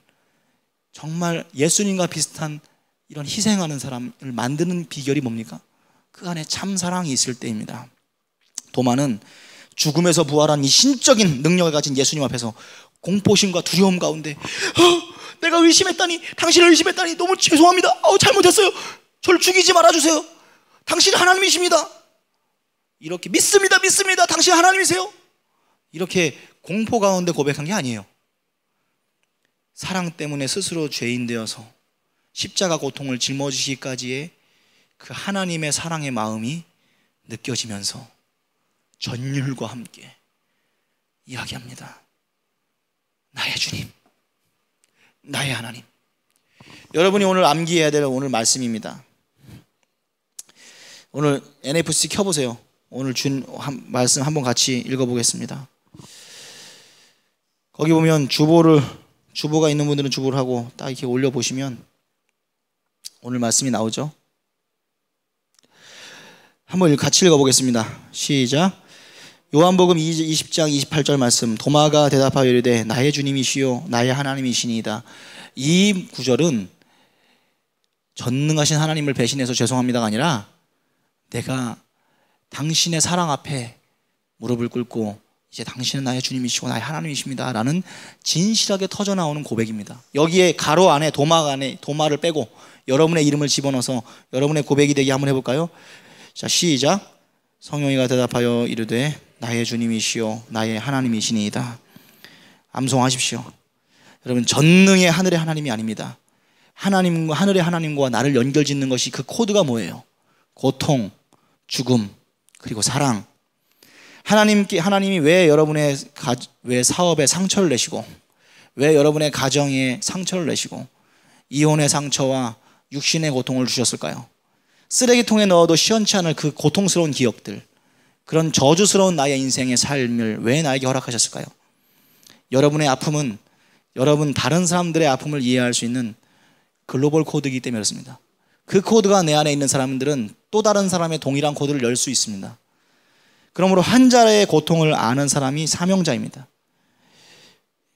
정말 예수님과 비슷한 이런 희생하는 사람을 만드는 비결이 뭡니까? 그 안에 참 사랑이 있을 때입니다. 도마는 죽음에서 부활한 이 신적인 능력을 가진 예수님 앞에서 공포심과 두려움 가운데 내가 의심했다니, 당신을 의심했다니 너무 죄송합니다. 잘못했어요. 저를 죽이지 말아주세요. 당신은 하나님이십니다. 이렇게 믿습니다. 당신 하나님이세요. 이렇게 공포 가운데 고백한 게 아니에요. 사랑 때문에 스스로 죄인 되어서 십자가 고통을 짊어지시기까지의 그 하나님의 사랑의 마음이 느껴지면서 전율과 함께 이야기합니다. 나의 주님, 나의 하나님. 여러분이 오늘 암기해야 될 오늘 말씀입니다. 오늘 NFC 켜보세요. 오늘 준 말씀 한번 같이 읽어보겠습니다. 거기 보면 주보가 있는 분들은 주보를 하고 딱 이렇게 올려보시면 오늘 말씀이 나오죠. 한번 같이 읽어보겠습니다. 시작. 요한복음 20장 28절 말씀. 도마가 대답하여 이르되 나의 주님이시요 나의 하나님이시니이다. 이 구절은 전능하신 하나님을 배신해서 죄송합니다가 아니라 내가 당신의 사랑 앞에 무릎을 꿇고 이제 당신은 나의 주님이시고 나의 하나님이십니다 라는 진실하게 터져나오는 고백입니다. 여기에 가로 안에 도마를 빼고 여러분의 이름을 집어넣어서 여러분의 고백이 되게 한번 해볼까요? 자, 시작. 성령이가 대답하여 이르되 나의 주님이시요 나의 하나님이시니이다. 암송하십시오. 여러분 전능의 하늘의 하나님이 아닙니다. 하늘의 하나님과 나를 연결짓는 것이 그 코드가 뭐예요? 고통, 죽음, 그리고 사랑. 하나님이 왜 여러분의 왜 사업에 상처를 내시고 왜 여러분의 가정에 상처를 내시고 이혼의 상처와 육신의 고통을 주셨을까요? 쓰레기통에 넣어도 시원치 않을 그 고통스러운 기억들, 그런 저주스러운 나의 인생의 삶을 왜 나에게 허락하셨을까요? 여러분의 아픔은 여러분 다른 사람들의 아픔을 이해할 수 있는 글로벌 코드이기 때문에 그렇습니다. 그 코드가 내 안에 있는 사람들은 또 다른 사람의 동일한 코드를 열 수 있습니다. 그러므로 환자의 고통을 아는 사람이 사명자입니다.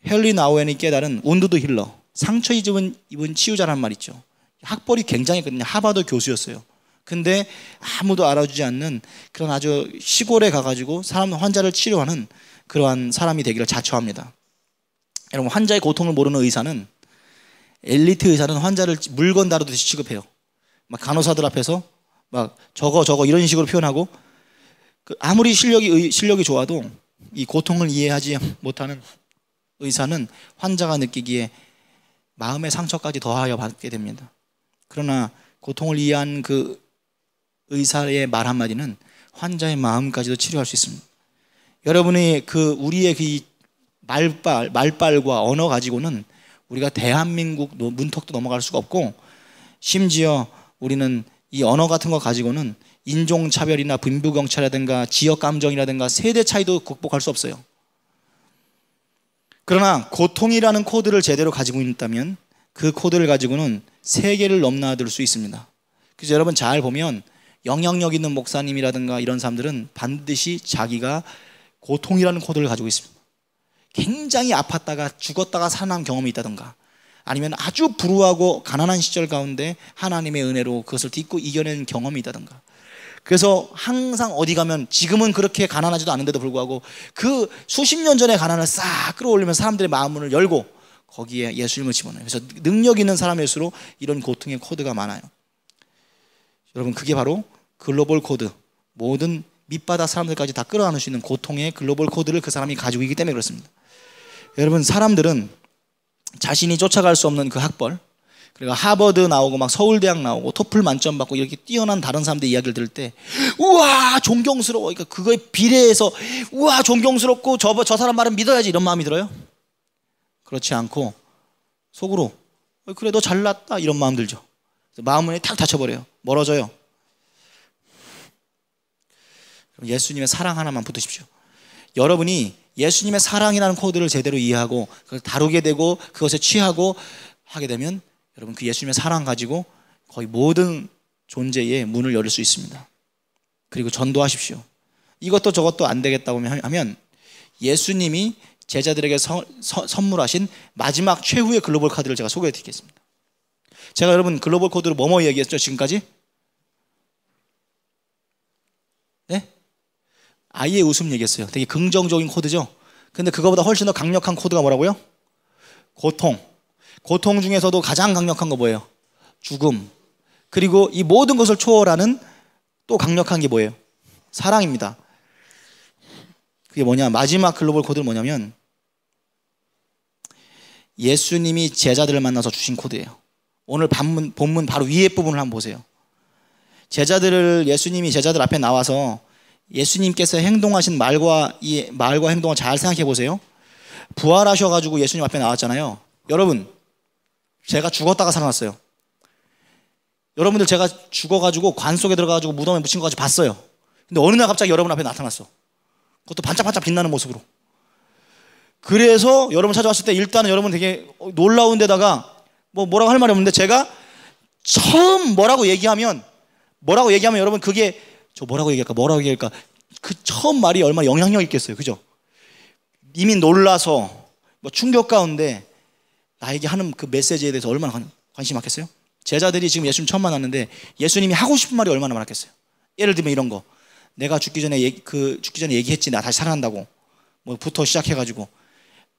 헨리 나우엔이 깨달은 운드드 힐러, 상처 입은 치유자라는 말 있죠. 학벌이 굉장했거든요. 하버드 교수였어요. 근데 아무도 알아주지 않는 그런 아주 시골에 가가지고 환자를 치료하는 그러한 사람이 되기를 자처합니다. 여러분, 환자의 고통을 모르는 의사는, 엘리트 의사는 환자를 물건 다루듯이 취급해요. 막 간호사들 앞에서 막 저거 이런 식으로 표현하고, 아무리 실력이 좋아도 이 고통을 이해하지 못하는 의사는 환자가 느끼기에 마음의 상처까지 더하여 받게 됩니다. 그러나 고통을 이해한 그 의사의 말 한마디는 환자의 마음까지도 치료할 수 있습니다. 여러분의 우리의 그 말빨과 언어 가지고는 우리가 대한민국 문턱도 넘어갈 수가 없고, 심지어 우리는 이 언어 같은 거 가지고는 인종차별이나 빈부격차라든가 지역감정이라든가 세대 차이도 극복할 수 없어요. 그러나 고통이라는 코드를 제대로 가지고 있다면 그 코드를 가지고는 세계를 넘나들 수 있습니다. 그래서 여러분 잘 보면 영향력 있는 목사님이라든가 이런 사람들은 반드시 자기가 고통이라는 코드를 가지고 있습니다. 굉장히 아팠다가 죽었다가 살아난 경험이 있다든가, 아니면 아주 불우하고 가난한 시절 가운데 하나님의 은혜로 그것을 딛고 이겨낸 경험이 있다든가, 그래서 항상 어디 가면 지금은 그렇게 가난하지도 않은데도 불구하고 그 수십 년 전의 가난을 싹 끌어올리면서 사람들의 마음문을 열고 거기에 예수님을 집어넣어요. 그래서 능력 있는 사람일수록 이런 고통의 코드가 많아요. 여러분, 그게 바로 글로벌 코드, 모든 밑바닥 사람들까지 다 끌어안을 수 있는 고통의 글로벌 코드를 그 사람이 가지고 있기 때문에 그렇습니다. 여러분, 사람들은 자신이 쫓아갈 수 없는 그 학벌, 그리고 하버드 나오고 막 서울대학 나오고 토플 만점 받고 이렇게 뛰어난 다른 사람들 이야기를 들을 때 우와 존경스러워, 그러니까 그거에 비례해서 우와 존경스럽고 저 사람 말은 믿어야지 이런 마음이 들어요? 그렇지 않고 속으로 그래 너 잘났다 이런 마음 들죠. 마음문이 탁 닫혀버려요. 멀어져요. 예수님의 사랑 하나만 붙으십시오. 여러분이 예수님의 사랑이라는 코드를 제대로 이해하고 그걸 다루게 되고 그것에 취하고 하게 되면 여러분 그 예수님의 사랑 가지고 거의 모든 존재의 문을 열릴 수 있습니다. 그리고 전도하십시오. 이것도 저것도 안 되겠다고 하면 예수님이 제자들에게 선물하신 마지막 최후의 글로벌 카드를 제가 소개해 드리겠습니다. 제가 여러분 글로벌 코드로 뭐뭐 얘기했죠 지금까지? 네? 아이의 웃음 얘기했어요. 되게 긍정적인 코드죠. 근데 그거보다 훨씬 더 강력한 코드가 뭐라고요? 고통. 고통 중에서도 가장 강력한 거 뭐예요? 죽음. 그리고 이 모든 것을 초월하는 또 강력한 게 뭐예요? 사랑입니다. 그게 뭐냐? 마지막 글로벌 코드는 뭐냐면 예수님이 제자들을 만나서 주신 코드예요. 오늘 본문 바로 위에 부분을 한번 보세요. 예수님이 제자들 앞에 나와서 예수님께서 행동하신 말과 행동을 잘 생각해 보세요. 부활하셔가지고 예수님 앞에 나왔잖아요. 여러분, 제가 죽었다가 살아났어요. 여러분들 제가 죽어가지고 관 속에 들어가가지고 무덤에 묻힌 것까지 봤어요. 근데 어느 날 갑자기 여러분 앞에 나타났어. 그것도 반짝반짝 빛나는 모습으로. 그래서 여러분 찾아왔을 때 일단은 여러분 되게 놀라운 데다가 뭐라고 할 말이 없는데, 제가 처음 뭐라고 얘기하면 여러분 그게 뭐라고 얘기할까 그 처음 말이 얼마나 영향력 있겠어요. 그죠? 이미 놀라서 충격 가운데 나에게 하는 그 메시지에 대해서 얼마나 관심이 많겠어요? 제자들이 지금 예수님 처음 만났는데 예수님이 하고 싶은 말이 얼마나 많았겠어요? 예를 들면 이런 거, 내가 죽기 전에 얘기했지 나 다시 살아난다고 부터 시작해가지고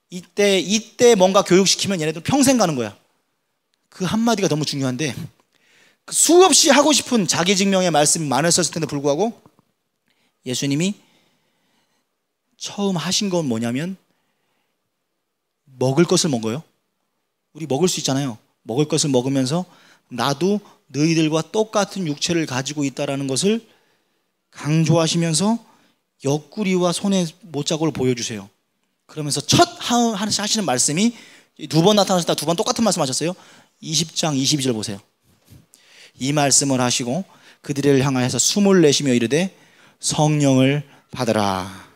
이때 뭔가 교육시키면 얘네들 평생 가는 거야. 그 한마디가 너무 중요한데 수없이 하고 싶은 자기 증명의 말씀이 많았었을 텐데 불구하고 예수님이 처음 하신 건 뭐냐면 먹을 것을 먹어요. 우리 먹을 수 있잖아요. 먹을 것을 먹으면서 나도 너희들과 똑같은 육체를 가지고 있다는 것을 강조하시면서 옆구리와 손의 못자국을 보여주세요. 그러면서 첫 하시는 말씀이 두 번 나타나셨다. 두 번 똑같은 말씀 하셨어요. 20장 22절 보세요. 이 말씀을 하시고 그들을 향하여서 숨을 내쉬며 이르되 성령을 받으라.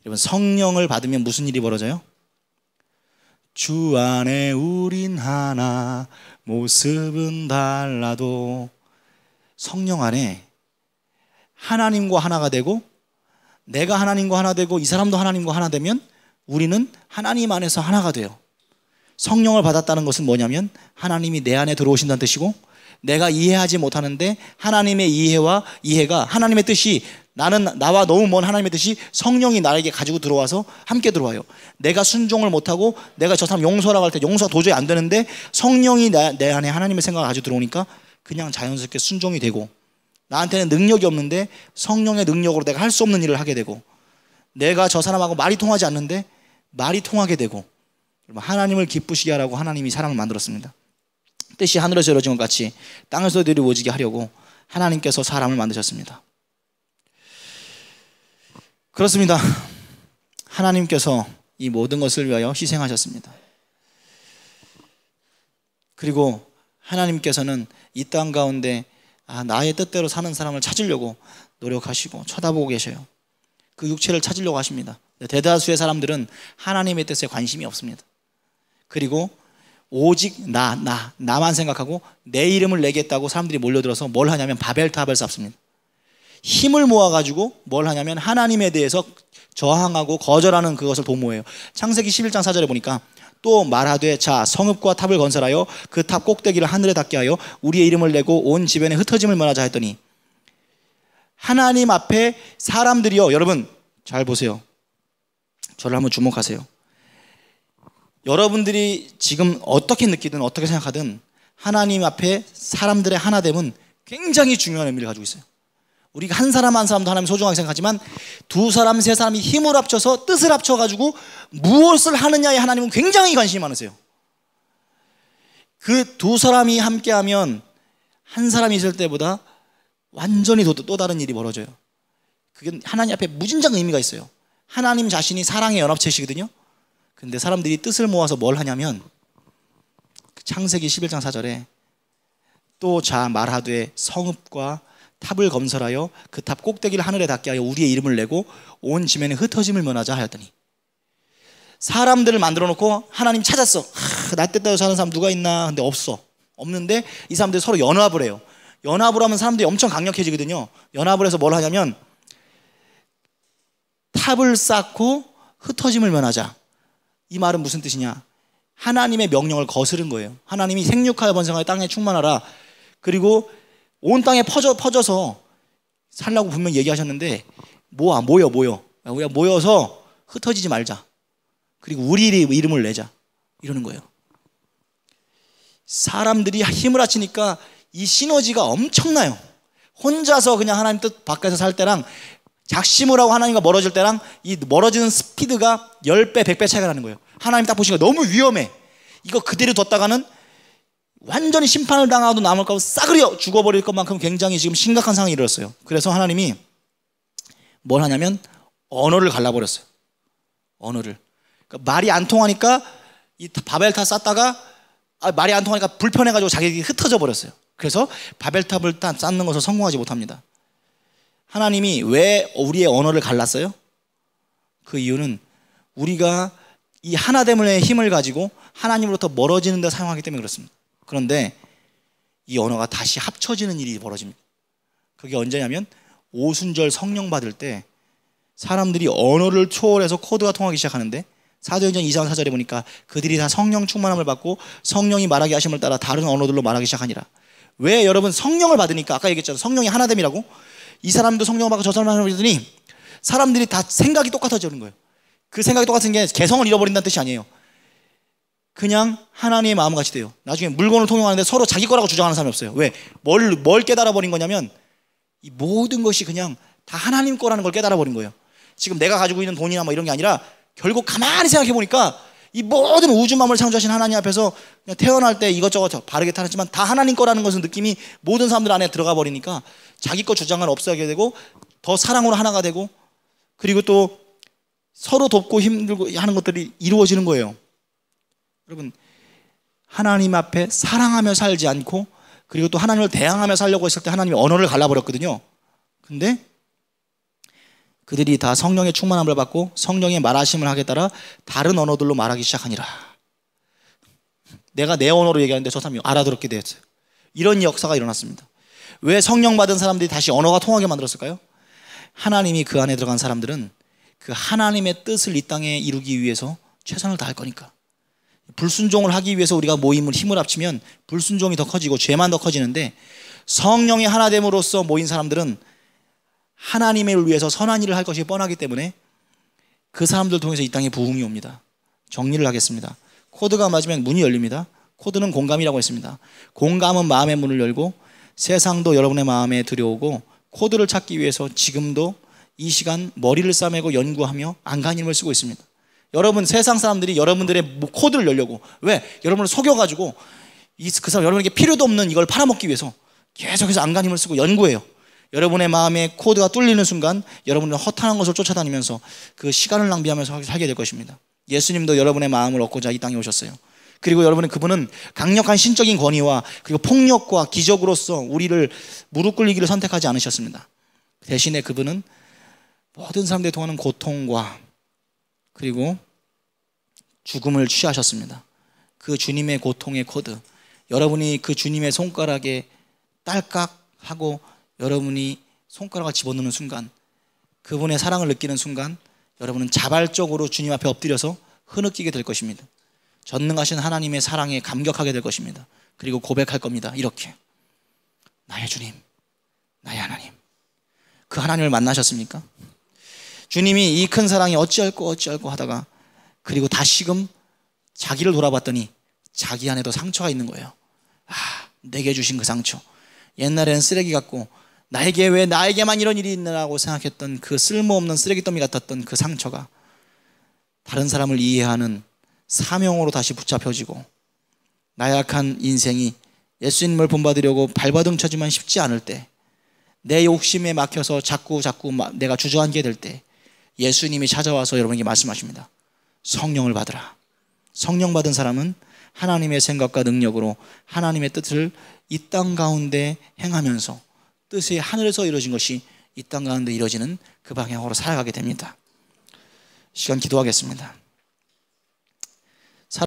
여러분, 성령을 받으면 무슨 일이 벌어져요? 주 안에 우린 하나, 모습은 달라도. 성령 안에 하나님과 하나가 되고 내가 하나님과 하나 되고 이 사람도 하나님과 하나 되면 우리는 하나님 안에서 하나가 돼요. 성령을 받았다는 것은 뭐냐면 하나님이 내 안에 들어오신다는 뜻이고, 내가 이해하지 못하는데 하나님의 이해가 하나님의 뜻이, 나와 너무 먼 하나님의 뜻이 성령이 나에게 가지고 들어와서 함께 들어와요. 내가 순종을 못하고 내가 저 사람 용서라고 할 때 용서가 도저히 안 되는데 성령이 내 안에 하나님의 생각을 가지고 들어오니까 그냥 자연스럽게 순종이 되고, 나한테는 능력이 없는데 성령의 능력으로 내가 할 수 없는 일을 하게 되고, 내가 저 사람하고 말이 통하지 않는데 말이 통하게 되고, 하나님을 기쁘시게 하라고 하나님이 사람을 만들었습니다. 뜻이 하늘에서 이루어진 것 같이 땅에서도 이루어지게 하려고 하나님께서 사람을 만드셨습니다. 그렇습니다. 하나님께서 이 모든 것을 위하여 희생하셨습니다. 그리고 하나님께서는 이 땅 가운데 나의 뜻대로 사는 사람을 찾으려고 노력하시고 쳐다보고 계셔요. 그 육체를 찾으려고 하십니다. 대다수의 사람들은 하나님의 뜻에 관심이 없습니다. 그리고 오직 나만 생각하고 내 이름을 내겠다고 사람들이 몰려들어서 뭘 하냐면 바벨탑을 쌓습니다. 힘을 모아가지고 뭘 하냐면 하나님에 대해서 저항하고 거절하는 그것을 도모해요. 창세기 11장 4절에 보니까 또 말하되 자 성읍과 탑을 건설하여 그 탑 꼭대기를 하늘에 닿게 하여 우리의 이름을 내고 온 지변에 흩어짐을 면하자 했더니, 하나님 앞에 사람들이요, 여러분 잘 보세요. 저를 한번 주목하세요. 여러분들이 지금 어떻게 느끼든 어떻게 생각하든 하나님 앞에 사람들의 하나됨은 굉장히 중요한 의미를 가지고 있어요. 우리가 한 사람 한 사람도 하나님 소중하게 생각하지만 두 사람 세 사람이 힘을 합쳐서 뜻을 합쳐가지고 무엇을 하느냐에 하나님은 굉장히 관심이 많으세요. 그 두 사람이 함께하면 한 사람이 있을 때보다 완전히 또 다른 일이 벌어져요. 그게 하나님 앞에 무진장 의미가 있어요. 하나님 자신이 사랑의 연합체시거든요. 근데 사람들이 뜻을 모아서 뭘 하냐면 창세기 11장 4절에 또 자 말하되 성읍과 탑을 건설하여 그 탑 꼭대기를 하늘에 닿게 하여 우리의 이름을 내고 온 지면에 흩어짐을 면하자 하였더니, 사람들을 만들어 놓고 하나님 찾았어. 나 뜻대로 사는 사람 누가 있나? 근데 없는데 이 사람들이 서로 연합을 해요. 연합을 하면 사람들이 엄청 강력해지거든요. 연합을 해서 뭘 하냐면 탑을 쌓고 흩어짐을 면하자. 이 말은 무슨 뜻이냐? 하나님의 명령을 거스른 거예요. 하나님이 생육하여 번성하여 땅에 충만하라, 그리고 온 땅에 퍼져서 살라고 분명히 얘기하셨는데 모여 우리가 모여서 흩어지지 말자, 그리고 우리의 이름을 내자, 이러는 거예요. 사람들이 힘을 합치니까 이 시너지가 엄청나요. 혼자서 그냥 하나님 뜻 밖에서 살 때랑 작심을 하고 하나님과 멀어질 때랑 이 멀어지는 스피드가 10배 100배 차이가 나는 거예요. 하나님 딱 보시니까 너무 위험해, 이거 그대로 뒀다가는 완전히 심판을 당하고도 남을 거고 싸그려 죽어버릴 것만큼 굉장히 지금 심각한 상황이 일어났어요. 그래서 하나님이 뭘 하냐면 언어를 갈라버렸어요. 언어를. 그러니까 말이 안 통하니까 이 바벨탑 쌓다가 말이 안 통하니까 불편해가지고 자기들이 흩어져 버렸어요. 그래서 바벨탑을 쌓는 것을 성공하지 못합니다. 하나님이 왜 우리의 언어를 갈랐어요? 그 이유는 우리가 이 하나됨의 힘을 가지고 하나님으로부터 멀어지는 데 사용하기 때문에 그렇습니다. 그런데 이 언어가 다시 합쳐지는 일이 벌어집니다. 그게 언제냐면 오순절 성령 받을 때 사람들이 언어를 초월해서 코드가 통하기 시작하는데, 사도행전 2장 4절에 보니까 그들이 다 성령 충만함을 받고 성령이 말하게 하심을 따라 다른 언어들로 말하기 시작하니라. 왜? 여러분 성령을 받으니까, 아까 얘기했잖아요. 성령이 하나됨이라고. 이 사람도 성령을 받고 저 사람을 받으니 사람들이 다 생각이 똑같아지는 거예요. 그 생각이 똑같은 게 개성을 잃어버린다는 뜻이 아니에요. 그냥 하나님의 마음같이 돼요. 나중에 물건을 통용하는데 서로 자기 거라고 주장하는 사람이 없어요. 왜? 뭘 깨달아 버린 거냐면 이 모든 것이 그냥 다 하나님 거라는 걸 깨달아 버린 거예요. 지금 내가 가지고 있는 돈이나 뭐 이런 게 아니라 결국 가만히 생각해 보니까 이 모든 우주 만물을 창조하신 하나님 앞에서 그냥 태어날 때 이것저것 바르게 타놨지만 다 하나님 거라는 것은 느낌이 모든 사람들 안에 들어가 버리니까 자기 거 주장을 없애게 되고 더 사랑으로 하나가 되고, 그리고 또 서로 돕고 힘들고 하는 것들이 이루어지는 거예요. 여러분, 하나님 앞에 사랑하며 살지 않고 그리고 또 하나님을 대항하며 살려고 했을 때 하나님이 언어를 갈라버렸거든요. 근데 그들이 다 성령의 충만함을 받고 성령의 말하심을 하게 따라 다른 언어들로 말하기 시작하니라. 내가 내 언어로 얘기하는데 저 사람이 알아들었게 되었어요. 이런 역사가 일어났습니다. 왜 성령 받은 사람들이 다시 언어가 통하게 만들었을까요? 하나님이 그 안에 들어간 사람들은 그 하나님의 뜻을 이 땅에 이루기 위해서 최선을 다할 거니까. 불순종을 하기 위해서 우리가 모임을 힘을 합치면 불순종이 더 커지고 죄만 더 커지는데, 성령의 하나됨으로써 모인 사람들은 하나님을 위해서 선한 일을 할 것이 뻔하기 때문에 그 사람들 통해서 이 땅에 부흥이 옵니다. 정리를 하겠습니다. 코드가 맞으면 문이 열립니다. 코드는 공감이라고 했습니다. 공감은 마음의 문을 열고 세상도 여러분의 마음에 들여오고, 코드를 찾기 위해서 지금도 이 시간 머리를 싸매고 연구하며 안간힘을 쓰고 있습니다. 여러분, 세상 사람들이 여러분들의 코드를 열려고, 왜? 여러분을 속여가지고 그 사람 여러분에게 필요도 없는 이걸 팔아먹기 위해서 계속해서 안간힘을 쓰고 연구해요. 여러분의 마음에 코드가 뚫리는 순간 여러분은 허탄한 것을 쫓아다니면서 그 시간을 낭비하면서 살게 될 것입니다. 예수님도 여러분의 마음을 얻고자 이 땅에 오셨어요. 그리고 여러분은 그분은 강력한 신적인 권위와 그리고 폭력과 기적으로서 우리를 무릎 꿇리기를 선택하지 않으셨습니다. 대신에 그분은 모든 사람들이 통하는 고통과 그리고 죽음을 취하셨습니다. 그 주님의 고통의 코드, 여러분이 그 주님의 손가락에 딸깍하고 여러분이 손가락을 집어넣는 순간, 그분의 사랑을 느끼는 순간 여러분은 자발적으로 주님 앞에 엎드려서 흐느끼게 될 것입니다. 전능하신 하나님의 사랑에 감격하게 될 것입니다. 그리고 고백할 겁니다. 이렇게, 나의 주님, 나의 하나님. 그 하나님을 만나셨습니까? 주님이 이 큰 사랑이 어찌할꼬 하다가 그리고 다시금 자기를 돌아봤더니 자기 안에도 상처가 있는 거예요. 내게 주신 그 상처, 옛날에는 쓰레기 같고 나에게 왜 나에게만 이런 일이 있나라고 생각했던 그 쓸모없는 쓰레기더미 같았던 그 상처가 다른 사람을 이해하는 사명으로 다시 붙잡혀지고, 나약한 인생이 예수님을 본받으려고 발버둥 쳐지만 쉽지 않을 때, 내 욕심에 막혀서 자꾸 내가 주저앉게 될 때 예수님이 찾아와서 여러분에게 말씀하십니다. 성령을 받으라. 성령 받은 사람은 하나님의 생각과 능력으로 하나님의 뜻을 이 땅 가운데 행하면서 뜻이 하늘에서 이루어진 것이 이 땅 가운데 이루어지는 그 방향으로 살아가게 됩니다. 시간 기도하겠습니다.